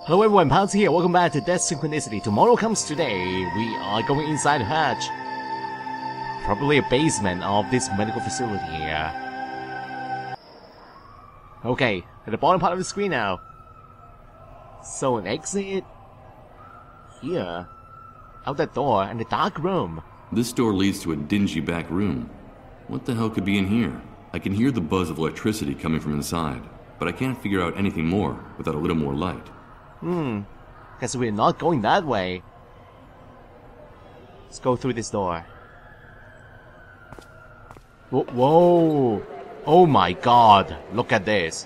Hello everyone, Pounds here, welcome back to Death Synchronicity. Tomorrow comes today, we are going inside the hatch. Probably a basement of this medical facility here. Okay, at the bottom part of the screen now. So an exit here, out that door, and the dark room. This door leads to a dingy back room. What the hell could be in here? I can hear the buzz of electricity coming from inside, but I can't figure out anything more without a little more light. Guess we're not going that way. Let's go through this door. Whoa! Oh my god, look at this.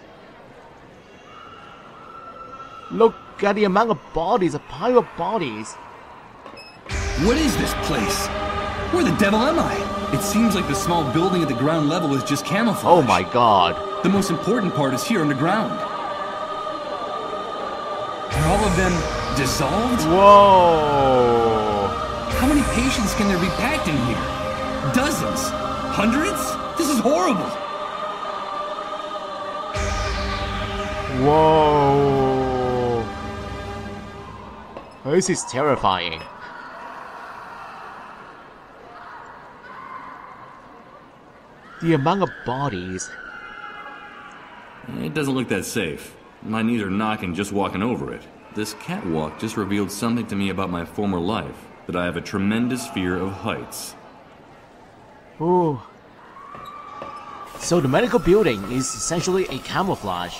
Look at the amount of bodies, a pile of bodies. What is this place? Where the devil am I? It seems like the small building at the ground level is just camouflage. Oh my god. The most important part is here underground. Are all of them dissolved? Whoa! How many patients can there be packed in here? Dozens? Hundreds? This is horrible! Whoa! This is terrifying. The amount of bodies. It doesn't look that safe. My knees are knocking just walking over it. This catwalk just revealed something to me about my former life, that I have a tremendous fear of heights. Ooh. So the medical building is essentially a camouflage.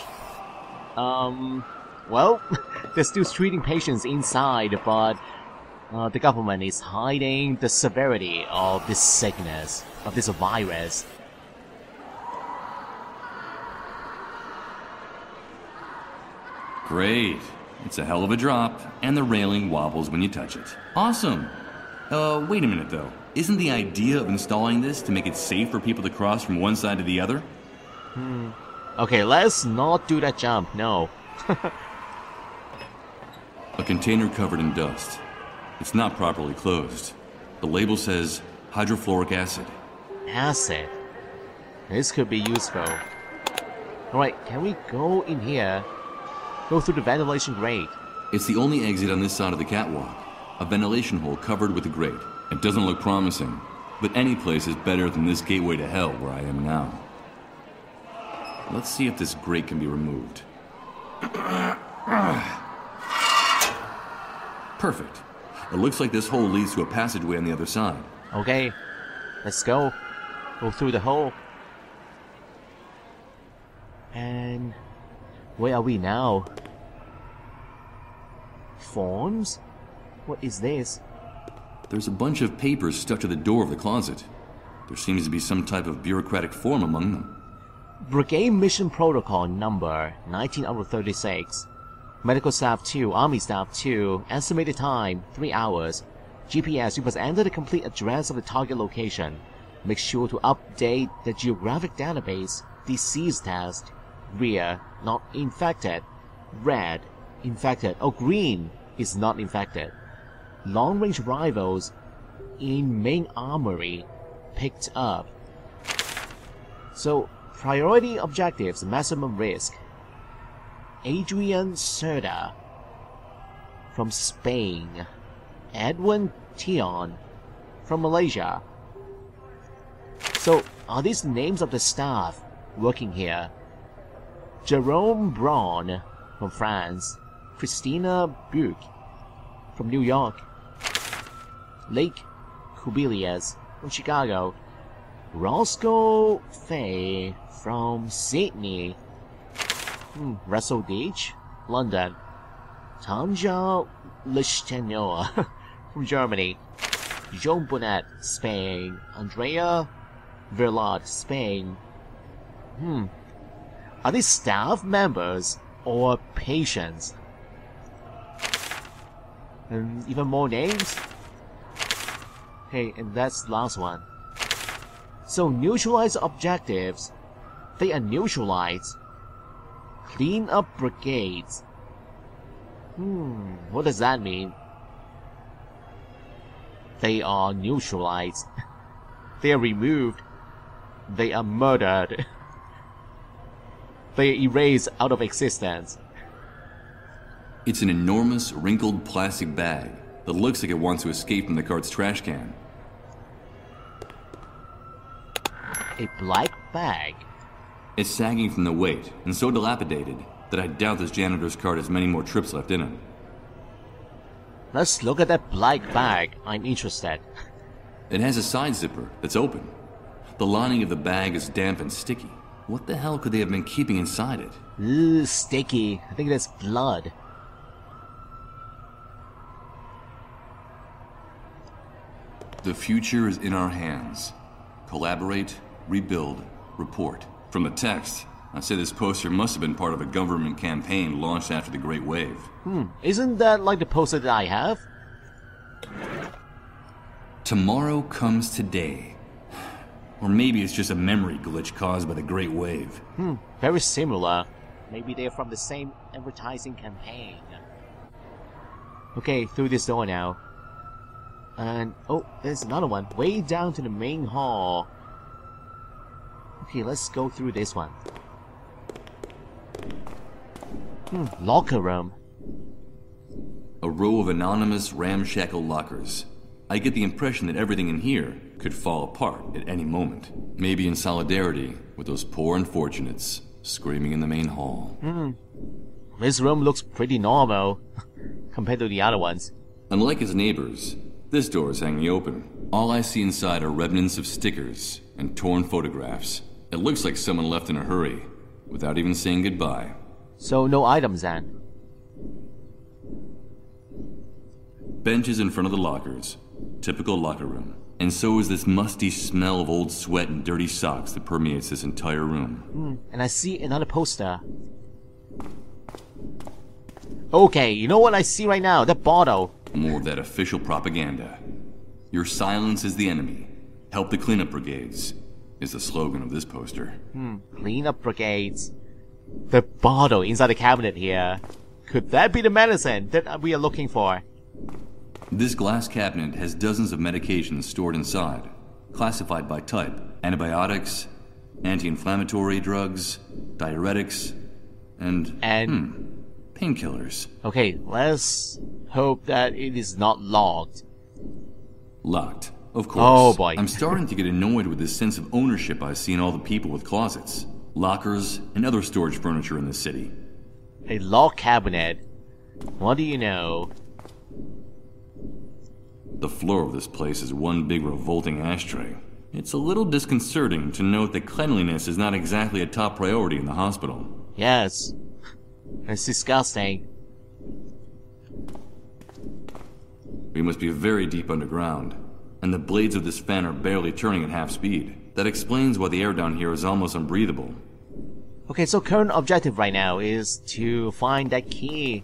Well, they're still treating patients inside, but the government is hiding the severity of this sickness, of this virus. Great. It's a hell of a drop, and the railing wobbles when you touch it. Awesome! Wait a minute though. Isn't the idea of installing this to make it safe for people to cross from one side to the other? Okay, let's not do that jump, no. A container covered in dust. It's not properly closed. The label says hydrofluoric acid. Acid. This could be useful. Alright, can we go in here? Go through the ventilation grate. It's the only exit on this side of the catwalk. A ventilation hole covered with a grate. It doesn't look promising, but any place is better than this gateway to hell where I am now. Let's see if this grate can be removed. Perfect. It looks like this hole leads to a passageway on the other side. Okay, let's go. Go through the hole. And where are we now? Forms? What is this? There's a bunch of papers stuck to the door of the closet. There seems to be some type of bureaucratic form among them. Brigade Mission Protocol number 19 out of 36. Medical Staff 2, Army Staff 2, estimated time 3 hours. GPS, you must enter the complete address of the target location. Make sure to update the geographic database. Disease test. Rear, not infected. Red, infected. Oh, green is not infected. Long-range rifles in main armory picked up. So, priority objectives, maximum risk. Adrian Serda from Spain. Edwin Tion from Malaysia. So, are these names of the staff working here? Jerome Braun from France. Christina Buch from New York. Lake Kubilius from Chicago. Roscoe Fay from Sydney. Russell Deitch, London. Tanja Lichtenauer from Germany. Jean Bonnet, Spain. Andrea Verlat, Spain. Are these staff members or patients? And even more names? Okay, and that's the last one. So neutralize objectives. They are neutralized. Clean up brigades. What does that mean? They are neutralized. They are removed. They are murdered. They are erased out of existence. It's an enormous, wrinkled plastic bag that looks like it wants to escape from the cart's trash can. A black bag? It's sagging from the weight and so dilapidated that I doubt this janitor's cart has many more trips left in it. Let's look at that black bag. I'm interested. It has a side zipper that's open. The lining of the bag is damp and sticky. What the hell could they have been keeping inside it? Ooh, sticky. I think that's blood. The future is in our hands. Collaborate, rebuild, report. From the text, I say this poster must have been part of a government campaign launched after the Great Wave. Isn't that like the poster that I have? Tomorrow comes today. Or maybe it's just a memory glitch caused by the Great Wave. Very similar. Maybe they're from the same advertising campaign. Okay, through this door now. And, oh, there's another one. Way down to the main hall. Okay, let's go through this one. Locker room. A row of anonymous, ramshackle lockers. I get the impression that everything in here could fall apart at any moment. Maybe in solidarity with those poor unfortunates screaming in the main hall. This room looks pretty normal compared to the other ones. Unlike his neighbors, this door is hanging open. All I see inside are remnants of stickers and torn photographs. It looks like someone left in a hurry, without even saying goodbye. So no items then? Benches in front of the lockers. Typical locker room. And so is this musty smell of old sweat and dirty socks that permeates this entire room. And I see another poster. Okay, you know what I see right now? That bottle. More of that official propaganda. Your silence is the enemy. Help the cleanup brigades, is the slogan of this poster. Cleanup brigades. The bottle inside the cabinet here. Could that be the medicine that we are looking for? This glass cabinet has dozens of medications stored inside, classified by type. Antibiotics, anti-inflammatory drugs, diuretics, and painkillers. Okay, let's hope that it is not locked. Locked, of course. Oh boy. I'm starting to get annoyed with this sense of ownership I see in all the people with closets, lockers, and other storage furniture in this city. A locked cabinet. What do you know? The floor of this place is one big revolting ashtray. It's a little disconcerting to note that cleanliness is not exactly a top priority in the hospital. Yes. It's disgusting. We must be very deep underground, and the blades of this fan are barely turning at half speed. That explains why the air down here is almost unbreathable. Okay, so current objective right now is to find that key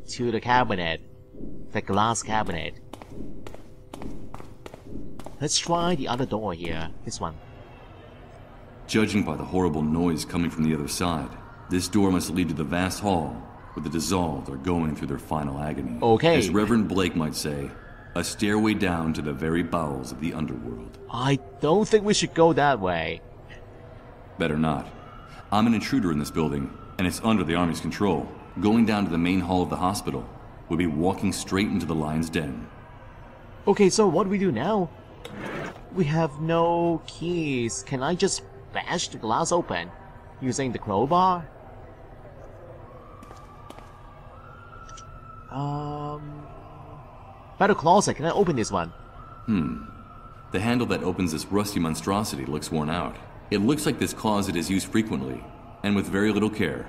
to the cabinet. The glass cabinet. Let's try the other door here. This one. Judging by the horrible noise coming from the other side, this door must lead to the vast hall where the dissolved are going through their final agony. Okay. As Reverend Blake might say, a stairway down to the very bowels of the underworld. I don't think we should go that way. Better not. I'm an intruder in this building, and it's under the Army's control. Going down to the main hall of the hospital would be walking straight into the lion's den. Okay, so what do we do now? We have no keys. Can I just bash the glass open using the crowbar? Better closet. Can I open this one? The handle that opens this rusty monstrosity looks worn out. It looks like this closet is used frequently, and with very little care.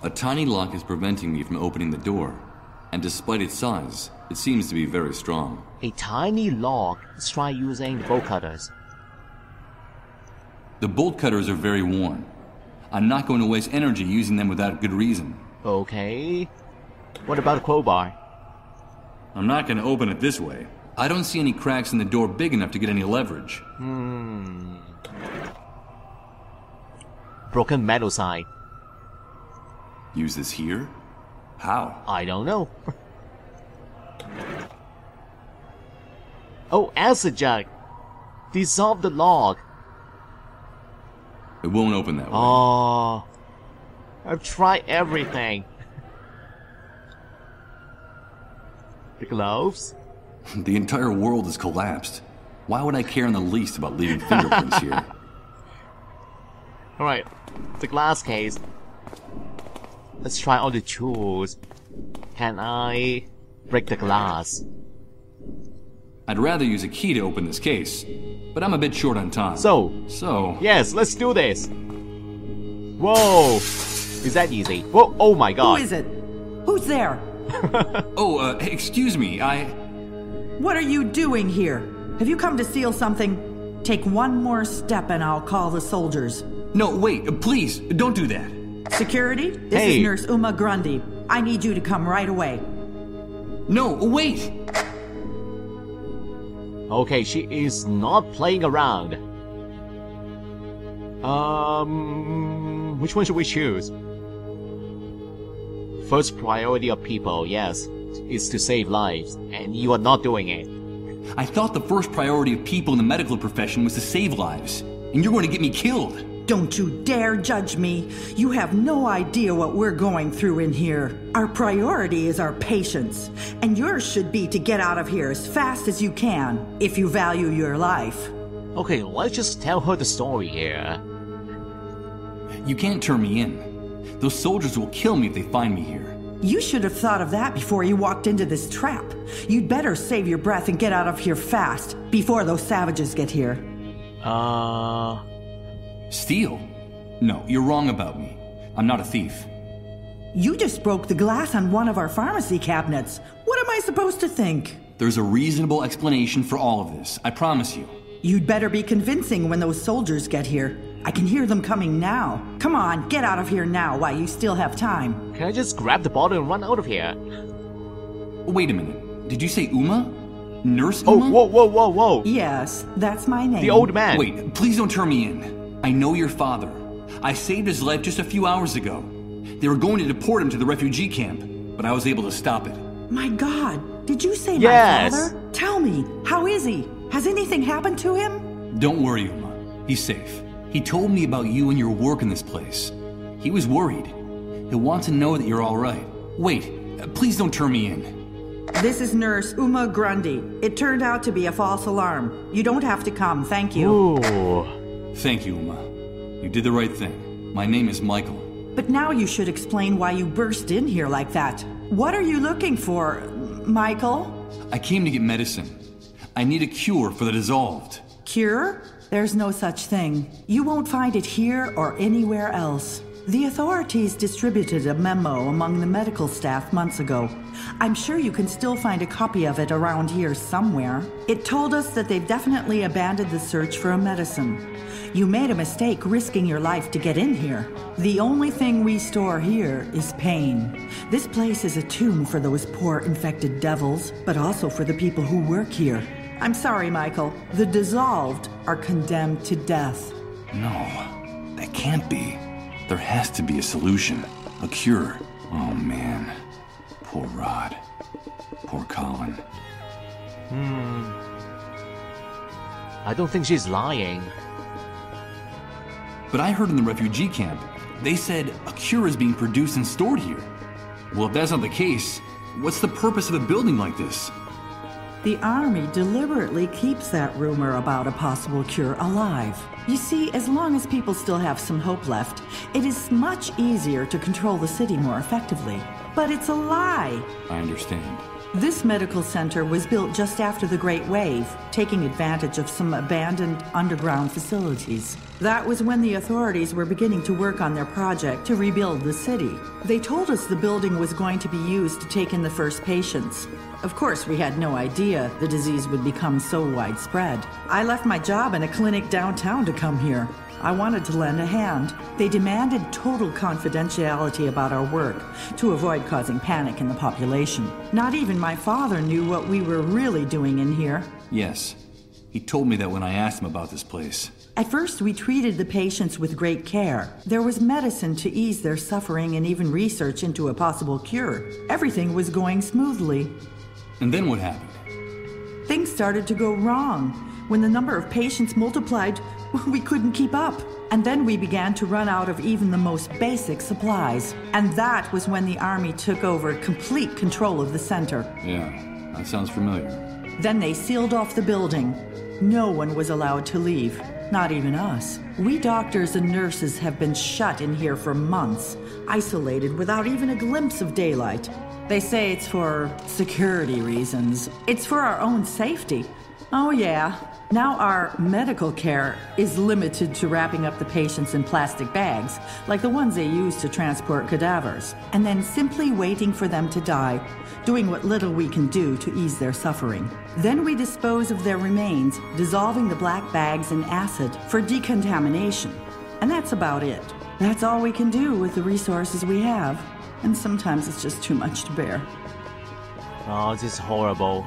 A tiny lock is preventing me from opening the door, and despite its size, it seems to be very strong. A tiny lock. Let's try using the bolt cutters. The bolt cutters are very worn. I'm not going to waste energy using them without good reason. Okay. What about a crowbar? I'm not going to open it this way. I don't see any cracks in the door big enough to get any leverage. Broken metal side. Use this here? How? I don't know. Oh, acid jug. Dissolve the log. It won't open that way. Oh, I've tried everything. The gloves? The entire world has collapsed. Why would I care in the least about leaving fingerprints here? Alright, the glass case. Let's try all the tools. Can I break the glass? I'd rather use a key to open this case, but I'm a bit short on time. So, yes, let's do this. Whoa, is that easy? Whoa, oh my god. Who is it? Who's there? Excuse me, What are you doing here? Have you come to steal something? Take one more step and I'll call the soldiers. No, wait, please, don't do that. Security, this is Nurse Uma Grundy. I need you to come right away. No, wait! Okay, she is not playing around. Which one should we choose? First priority of people, yes, is to save lives, and you are not doing it. I thought the first priority of people in the medical profession was to save lives, and you're going to get me killed. Don't you dare judge me. You have no idea what we're going through in here. Our priority is our patients, and yours should be to get out of here as fast as you can, if you value your life. Okay, let's just tell her the story here. You can't turn me in. Those soldiers will kill me if they find me here. You should have thought of that before you walked into this trap. You'd better save your breath and get out of here fast, before those savages get here. Steal? No, you're wrong about me. I'm not a thief. You just broke the glass on one of our pharmacy cabinets. What am I supposed to think? There's a reasonable explanation for all of this, I promise you. You'd better be convincing when those soldiers get here. I can hear them coming now. Come on, get out of here now while you still have time. Can I just grab the bottle and run out of here? Wait a minute. Did you say Uma? Nurse Oh, Uma? whoa. Yes, that's my name. The old man. Wait, please don't turn me in. I know your father. I saved his life just a few hours ago. They were going to deport him to the refugee camp, but I was able to stop it. My God, did you say Yes. my father? Tell me, how is he? Has anything happened to him? Don't worry, Uma. He's safe. He told me about you and your work in this place. He was worried. He'll want to know that you're all right. Wait, please don't turn me in. This is Nurse Uma Grundy. It turned out to be a false alarm. You don't have to come, thank you. Ooh. Thank you, Uma. You did the right thing. My name is Michael. But now you should explain why you burst in here like that. What are you looking for, Michael? I came to get medicine. I need a cure for the dissolved. Cure? There's no such thing. You won't find it here or anywhere else. The authorities distributed a memo among the medical staff months ago. I'm sure you can still find a copy of it around here somewhere. It told us that they've definitely abandoned the search for a medicine. You made a mistake risking your life to get in here. The only thing we store here is pain. This place is a tomb for those poor infected devils, but also for the people who work here. I'm sorry, Michael. The dissolved are condemned to death. No, that can't be. There has to be a solution. A cure. Oh, man. Poor Rod. Poor Colin. I don't think she's lying. But I heard in the refugee camp, they said a cure is being produced and stored here. Well, if that's not the case, what's the purpose of a building like this? The Army deliberately keeps that rumor about a possible cure alive. You see, as long as people still have some hope left, it is much easier to control the city more effectively. But it's a lie. I understand. This medical center was built just after the Great Wave, taking advantage of some abandoned underground facilities. That was when the authorities were beginning to work on their project to rebuild the city. They told us the building was going to be used to take in the first patients. Of course, we had no idea the disease would become so widespread. I left my job in a clinic downtown to come here. I wanted to lend a hand. They demanded total confidentiality about our work to avoid causing panic in the population. Not even my father knew what we were really doing in here. Yes. He told me that when I asked him about this place. At first, we treated the patients with great care. There was medicine to ease their suffering and even research into a possible cure. Everything was going smoothly. And then what happened? Things started to go wrong. When the number of patients multiplied, we couldn't keep up. And then we began to run out of even the most basic supplies. And that was when the Army took over complete control of the center. Yeah, that sounds familiar. Then they sealed off the building. No one was allowed to leave, not even us. We doctors and nurses have been shut in here for months, isolated without even a glimpse of daylight. They say it's for security reasons. It's for our own safety. Oh yeah. Now our medical care is limited to wrapping up the patients in plastic bags, like the ones they use to transport cadavers, and then simply waiting for them to die, doing what little we can do to ease their suffering. Then we dispose of their remains, dissolving the black bags in acid for decontamination. And that's about it. That's all we can do with the resources we have. And sometimes it's just too much to bear. Oh, this is horrible.